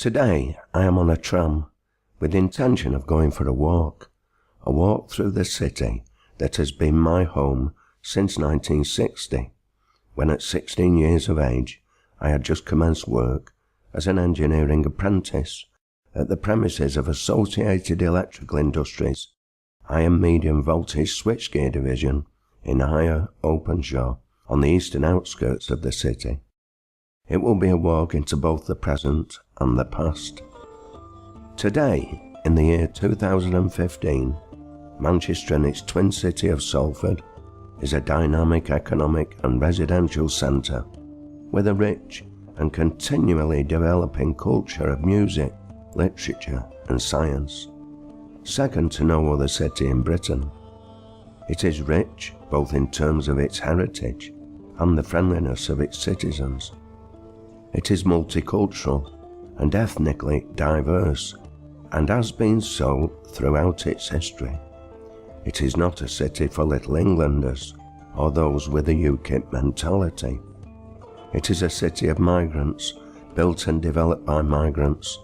Today I am on a tram with the intention of going for a walk through the city that has been my home since 1960, when at 16 years of age I had just commenced work as an engineering apprentice at the premises of Associated Electrical Industries high and medium voltage switchgear division in Higher Openshaw on the eastern outskirts of the city. It will be a walk into both the present and the past. Today, in the year 2015, Manchester and its twin city of Salford is a dynamic economic and residential centre with a rich and continually developing culture of music, literature and science, second to no other city in Britain. It is rich both in terms of its heritage and the friendliness of its citizens. It is multicultural and ethnically diverse, and has been so throughout its history. It is not a city for Little Englanders or those with a UKIP mentality. It is a city of migrants, built and developed by migrants,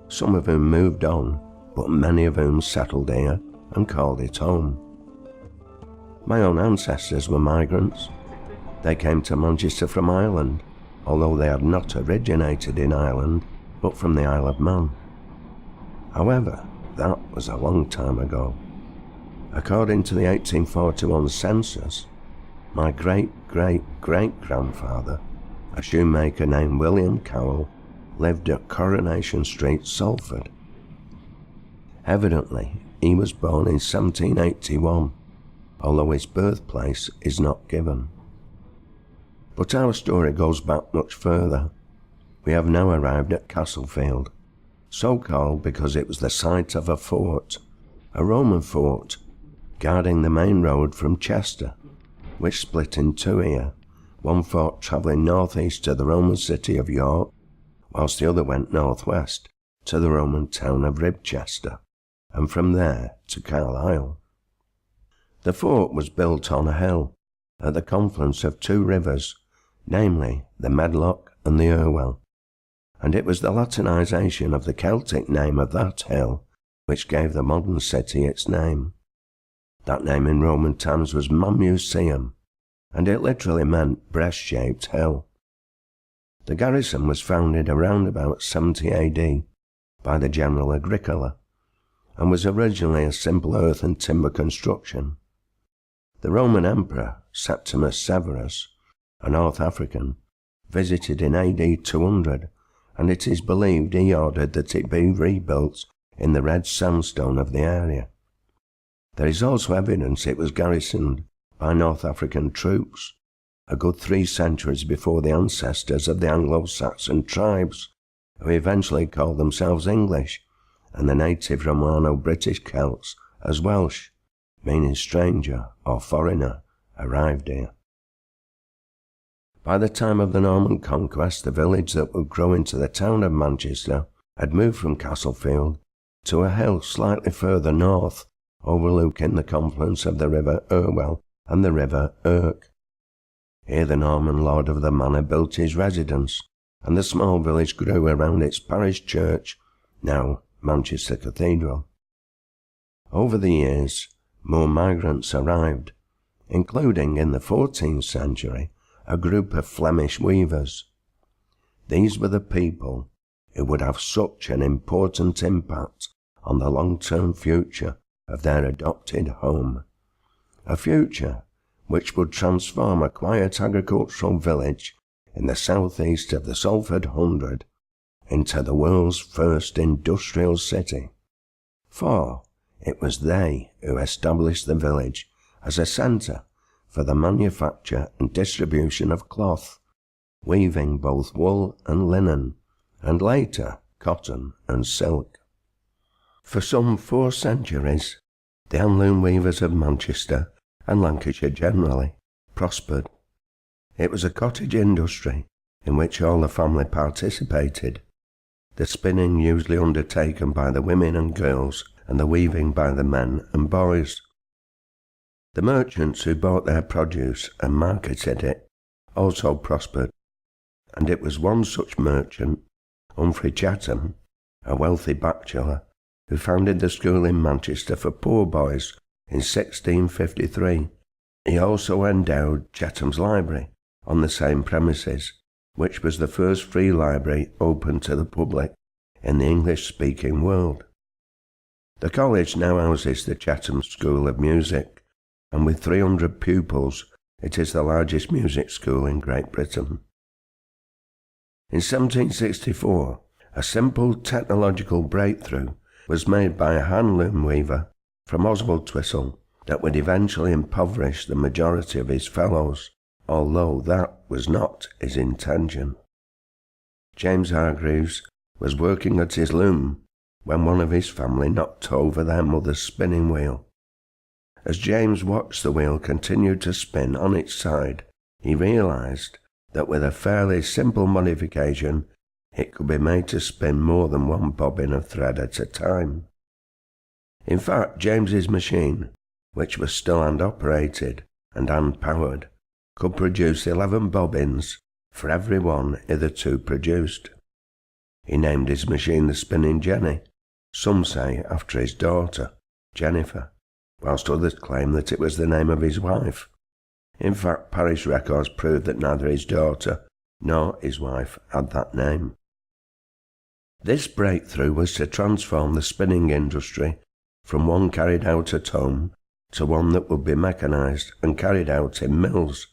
some of whom moved on, but many of whom settled here and called it home. My own ancestors were migrants. They came to Manchester from Ireland, although they had not originated in Ireland, but from the Isle of Man. However, that was a long time ago. According to the 1841 census, my great-great-great-grandfather, a shoemaker named William Cowle, lived at Coronation Street, Salford. Evidently, he was born in 1781, although his birthplace is not given. But our story goes back much further. We have now arrived at Castlefield, so called because it was the site of a fort, a Roman fort, guarding the main road from Chester, which split in two here, one fort travelling northeast to the Roman city of York, whilst the other went northwest to the Roman town of Ribchester, and from there to Carlisle. The fort was built on a hill at the confluence of two rivers, namely the Medlock and the Irwell, and it was the Latinization of the Celtic name of that hill which gave the modern city its name. That name in Roman times was Mamuseum, and it literally meant breast-shaped hill. The garrison was founded around about 70 AD by the General Agricola, and was originally a simple earth and timber construction. The Roman Emperor Septimus Severus, a North African, visited in AD 200, and it is believed he ordered that it be rebuilt in the red sandstone of the area. There is also evidence it was garrisoned by North African troops, a good 3 centuries before the ancestors of the Anglo-Saxon tribes, who eventually called themselves English, and the native Romano-British Celts as Welsh, meaning stranger or foreigner, arrived here. By the time of the Norman conquest, the village that would grow into the town of Manchester had moved from Castlefield to a hill slightly further north, overlooking the confluence of the River Irwell and the River Irk. Here the Norman lord of the manor built his residence, and the small village grew around its parish church, now Manchester Cathedral. Over the years, more migrants arrived, including in the 14th century a group of Flemish weavers. These were the people who would have such an important impact on the long-term future of their adopted home, a future which would transform a quiet agricultural village in the southeast of the Salford Hundred into the world's first industrial city. For it was they who established the village as a centre for the manufacture and distribution of cloth, weaving both wool and linen, and later cotton and silk. For some 4 centuries, the handloom weavers of Manchester, and Lancashire generally, prospered. It was a cottage industry in which all the family participated, the spinning usually undertaken by the women and girls, and the weaving by the men and boys. The merchants who bought their produce and marketed it also prospered, and it was one such merchant, Humphrey Chatham, a wealthy bachelor, who founded the school in Manchester for poor boys in 1653. He also endowed Chetham's Library on the same premises, which was the first free library open to the public in the English-speaking world. The college now houses the Chatham School of Music, and with 300 pupils, it is the largest music school in Great Britain. In 1764, a simple technological breakthrough was made by a hand-loom weaver from Oswaldtwistle that would eventually impoverish the majority of his fellows, although that was not his intention. James Hargreaves was working at his loom when one of his family knocked over their mother's spinning wheel. As James watched the wheel continue to spin on its side, he realized that with a fairly simple modification, it could be made to spin more than one bobbin of thread at a time. In fact, James's machine, which was still hand-operated and hand-powered, could produce 11 bobbins for every one hitherto produced. He named his machine the Spinning Jenny, some say after his daughter, Jennifer, whilst others claim that it was the name of his wife. In fact, parish records prove that neither his daughter nor his wife had that name. This breakthrough was to transform the spinning industry from one carried out at home to one that would be mechanized and carried out in mills,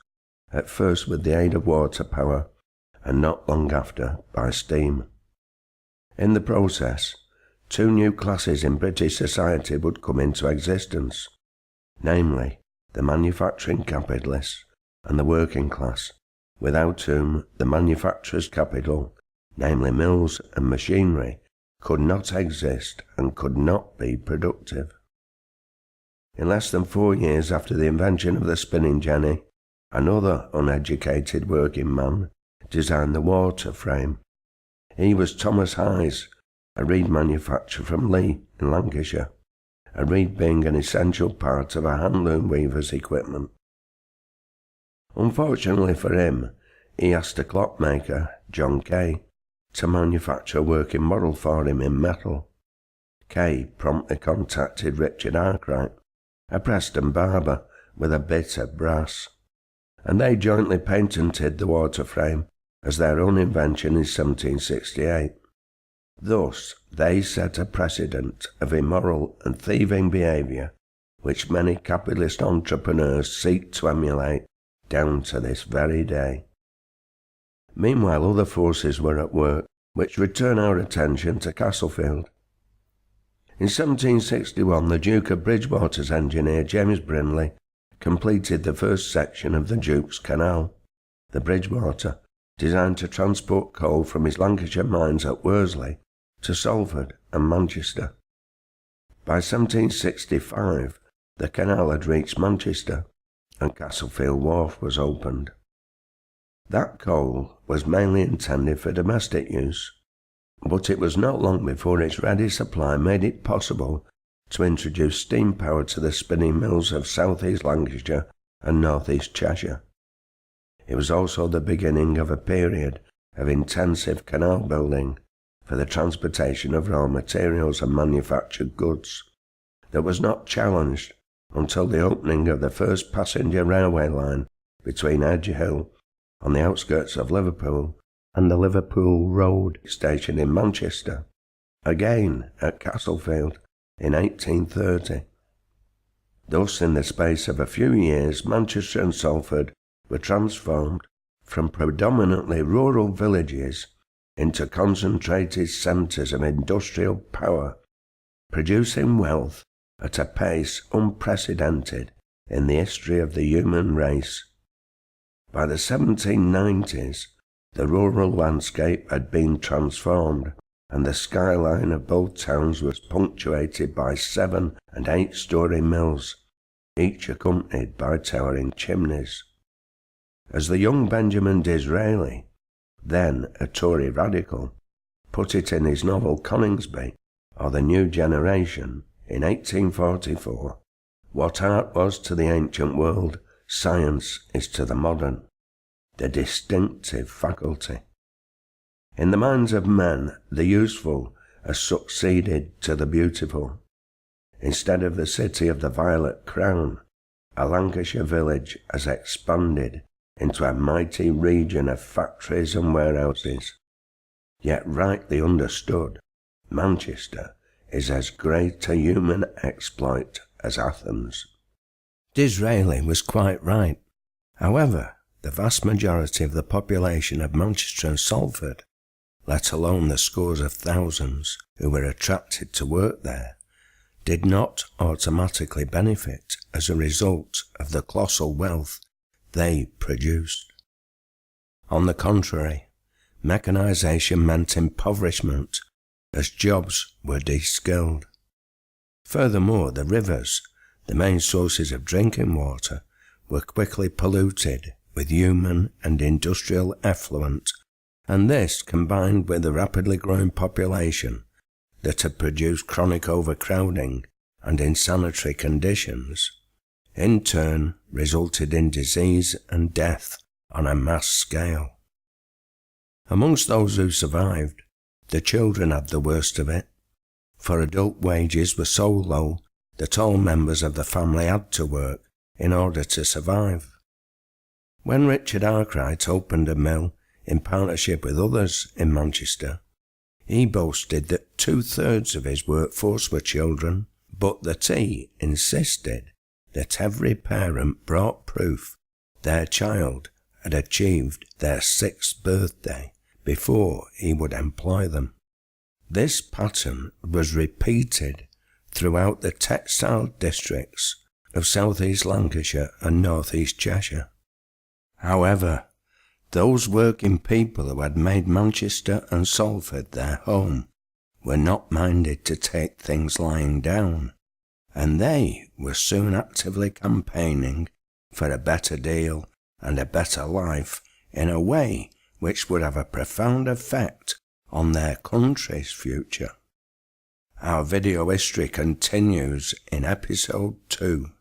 at first with the aid of water power, and not long after by steam. In the process, two new classes in British society would come into existence, namely the manufacturing capitalists and the working class, without whom the manufacturer's capital, namely mills and machinery, could not exist and could not be productive. In less than 4 years after the invention of the spinning jenny, another uneducated working man designed the water frame. He was Thomas Hayes, a reed manufacturer from Lee in Lancashire, a reed being an essential part of a hand-loom weaver's equipment. Unfortunately for him, he asked a clockmaker, John Kay, to manufacture a working model for him in metal. Kay promptly contacted Richard Arkwright, a Preston barber with a bit of brass, and they jointly patented the water frame as their own invention in 1768. Thus, they set a precedent of immoral and thieving behaviour which many capitalist entrepreneurs seek to emulate down to this very day. Meanwhile, other forces were at work which return our attention to Castlefield. In 1761, the Duke of Bridgewater's engineer, James Brindley, completed the first section of the Duke's Canal, the Bridgewater, designed to transport coal from his Lancashire mines at Worsley to Salford and Manchester. By 1765, the canal had reached Manchester, and Castlefield Wharf was opened. That coal was mainly intended for domestic use, but it was not long before its ready supply made it possible to introduce steam power to the spinning mills of South East Lancashire and North East Cheshire. It was also the beginning of a period of intensive canal building for the transportation of raw materials and manufactured goods that was not challenged until the opening of the first passenger railway line between Edge Hill on the outskirts of Liverpool and the Liverpool Road station in Manchester, again at Castlefield in 1830. Thus, in the space of a few years, Manchester and Salford were transformed from predominantly rural villages into concentrated centres of industrial power, producing wealth at a pace unprecedented in the history of the human race. By the 1790s, the rural landscape had been transformed, and the skyline of both towns was punctuated by 7- and 8-storey mills, each accompanied by towering chimneys. As the young Benjamin Disraeli, then a Tory radical, put it in his novel Coningsby, or The New Generation, in 1844, what art was to the ancient world, science is to the modern, the distinctive faculty. In the minds of men, the useful has succeeded to the beautiful. Instead of the city of the Violet Crown, a Lancashire village has expanded into a mighty region of factories and warehouses. Yet rightly understood, Manchester is as great a human exploit as Athens. Disraeli was quite right. However, the vast majority of the population of Manchester and Salford, let alone the scores of thousands who were attracted to work there, did not automatically benefit as a result of the colossal wealth they produced. On the contrary, mechanisation meant impoverishment as jobs were de-skilled. Furthermore, the rivers, the main sources of drinking water, were quickly polluted with human and industrial effluent, and this, combined with the rapidly growing population that had produced chronic overcrowding and insanitary conditions, in turn resulted in disease and death on a mass scale. Amongst those who survived, the children had the worst of it, for adult wages were so low that all members of the family had to work in order to survive. When Richard Arkwright opened a mill in partnership with others in Manchester, he boasted that 2/3 of his workforce were children, but that he insisted that every parent brought proof their child had achieved their 6th birthday before he would employ them. This pattern was repeated throughout the textile districts of South East Lancashire and North East Cheshire. However, those working people who had made Manchester and Salford their home were not minded to take things lying down, and they were soon actively campaigning for a better deal and a better life in a way which would have a profound effect on their country's future. Our video history continues in episode 2.